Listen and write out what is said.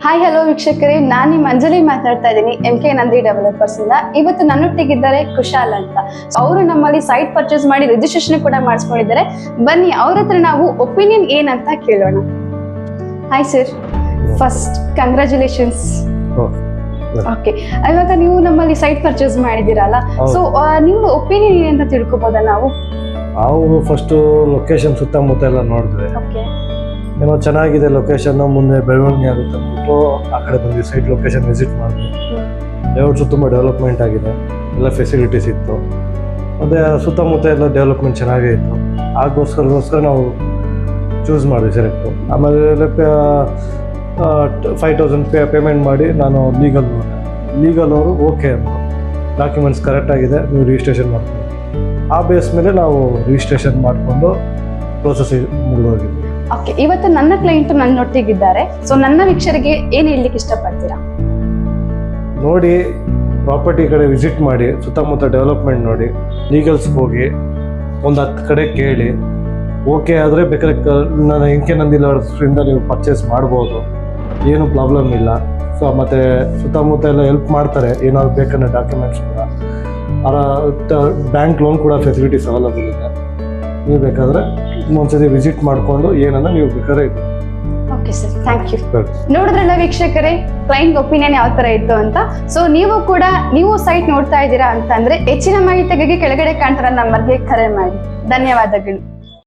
Hi hello ವೀಕ್ಷಕರೇ, ನಾನು ನಿಮ್ಮ ಅಂಜಲಿ ಮಾತಾಡ್ತಾ ಇದ್ದೀನಿ MK ನಂದಿ ಡೆವಲಪರ್ಸ್ ಇಂದ. ಇವತ್ತು ನನ್ನೊಟ್ಟಿಗಿದ್ದಾರೆ ಕುಶಾಲ್ ಅಂತ. ಅವರು ನಮ್ಮಲ್ಲಿ ಸೈಟ್ ಪರ್ಚೇಸ್ ಮಾಡಿ ರಿಜಿಸ್ಟ್ರೇಷನ್ ಕೂಡ ಮಾಡಿಸ್ಕೊಂಡಿದ್ದಾರೆ. ಬನ್ನಿ ಅವ್ರ ಹತ್ರ ನಾವು ಒಪಿನಿಯನ್ ಏನಂತ ಕೇಳೋಣ. Hi sir, first congratulations. Okay, ಇವಾಗ ನೀವು ನಮ್ಮಲ್ಲಿ ಸೈಟ್ ಪರ್ಚೇಸ್ ಮಾಡಿದ್ದೀರಲ್ಲ, ಸೊ ನೀವು ಒಪಿನಿಯನ್ ಏನಂತ ತಿಳ್ಕೊಬೋದಾ? ನಾವು ಫಸ್ಟ್ ಲೊಕೇಶನ್ ಸುತ್ತಮುತ್ತ ಎಲ್ಲ ನೋಡಿದ್ವಿ, ಓಕೆ ಏನೋ ಚೆನ್ನಾಗಿದೆ ಲೊಕೇಶನ್, ಮುಂದೆ ಬೆಳವಣಿಗೆ ಆಗುತ್ತೆ ಅಂದ್ಬಿಟ್ಟು ಆ ಕಡೆ ಬಂದ್ವಿ. ಸೈಟ್ ಲೊಕೇಶನ್ ವಿಸಿಟ್ ಮಾಡಿದ್ವಿ. ಲೇಔಟ್ಸು ತುಂಬ ಡೆವಲಪ್ಮೆಂಟ್ ಆಗಿದೆ, ಎಲ್ಲ ಫೆಸಿಲಿಟೀಸ್ ಇತ್ತು, ಮತ್ತು ಸುತ್ತಮುತ್ತ ಎಲ್ಲ ಡೆವಲಪ್ಮೆಂಟ್ ಚೆನ್ನಾಗೇ ಇತ್ತು. ಆಗೋಸ್ಕರ ನಾವು ಚೂಸ್ ಮಾಡಿದ್ವಿ ಸೆಲೆಕ್ಟು. ಆಮೇಲೆ 5,000 ಪೇಮೆಂಟ್ ಮಾಡಿ ನಾನು ಲೀಗಲ್ ಅವರು ಓಕೆ ಅಂದರು, ಡಾಕ್ಯುಮೆಂಟ್ಸ್ ಕರೆಕ್ಟಾಗಿದೆ, ನೀವು ರಿಜಿಸ್ಟ್ರೇಷನ್ ಮಾಡ್ಕೊಂಡು ಆ ಬೇಸ್ ಮೇಲೆ ನಾವು ರಿಜಿಸ್ಟ್ರೇಷನ್ ಮಾಡಿಕೊಂಡು ಪ್ರೋಸೆಸ್ ಮುಗಿದೋಗಿದ್ವಿ. ಓಕೆ, ಇವತ್ತು ನನ್ನ ಕ್ಲೈಂಟ್ ನನ್ನೊಟ್ಟಿಗಿದ್ದಾರೆ. ಸೊ ನನ್ನ ವೀಕ್ಷಕರಿಗೆ ಏನು ಹೇಳಲಿಕ್ಕೆ ಇಷ್ಟಪಡ್ತೀರಾ? ನೋಡಿ, ಪ್ರಾಪರ್ಟಿ ಕಡೆ ವಿಸಿಟ್ ಮಾಡಿ, ಸುತ್ತಮುತ್ತ ಡೆವಲಪ್ಮೆಂಟ್ ನೋಡಿ, ಲೀಗಲ್ಸ್ಗೆ ಹೋಗಿ ಒಂದು 10 ಕಡೆ ಕೇಳಿ, ಓಕೆ ಆದರೆ ಬೇಕಾದ್ರೆ ನಾನು MK ನಂದಿ ಡೆವಲಪರ್ಸಿಂದ ನೀವು ಪರ್ಚೇಸ್ ಮಾಡ್ಬೋದು, ಏನು ಪ್ರಾಬ್ಲಮ್ ಇಲ್ಲ. ಸೊ ಮತ್ತು ಸುತ್ತಮುತ್ತ ಎಲ್ಲ ಹೆಲ್ಪ್ ಮಾಡ್ತಾರೆ, ಏನಾದ್ರು ಬೇಕಂದ್ರೆ ಡಾಕ್ಯುಮೆಂಟ್ಸ್ ಕೂಡ, ಬ್ಯಾಂಕ್ ಲೋನ್ ಕೂಡ ಫೆಸಿಲಿಟೀಸ್ ಅವೈಲಬಲ್ ಇದೆ. ನೀವು ಬೇಕಾದರೆ ಒಂದ್ಸತಿ ವಿಸಿಟ್ ಮಾಡಿಕೊಂಡು ಏನನ್ನ ನೀವು ಬೇಕಾದ್ರೆ ಇದು. Okay sir, thank you. ನೋಡಿದ್ರಲ್ಲ ವೀಕ್ಷಕರೇ, ಕ್ಲೈಂಟ್ ಒಪಿನಿಯನ್ ಯಾವ ತರ ಇತ್ತು ಅಂತ. ಸೊ ನೀವು ಸೈಟ್ ನೋಡ್ತಾ ಇದ್ದೀರಾ ಅಂತಂದ್ರೆ ಹೆಚ್ಚಿನ ಮಾಹಿತಿಗಾಗಿ ಕೆಳಗಡೆ ಕಾಣ್ತಾರ ನಂಬರ್ಗೆ ಕರೆ ಮಾಡಿ. ಧನ್ಯವಾದಗಳು.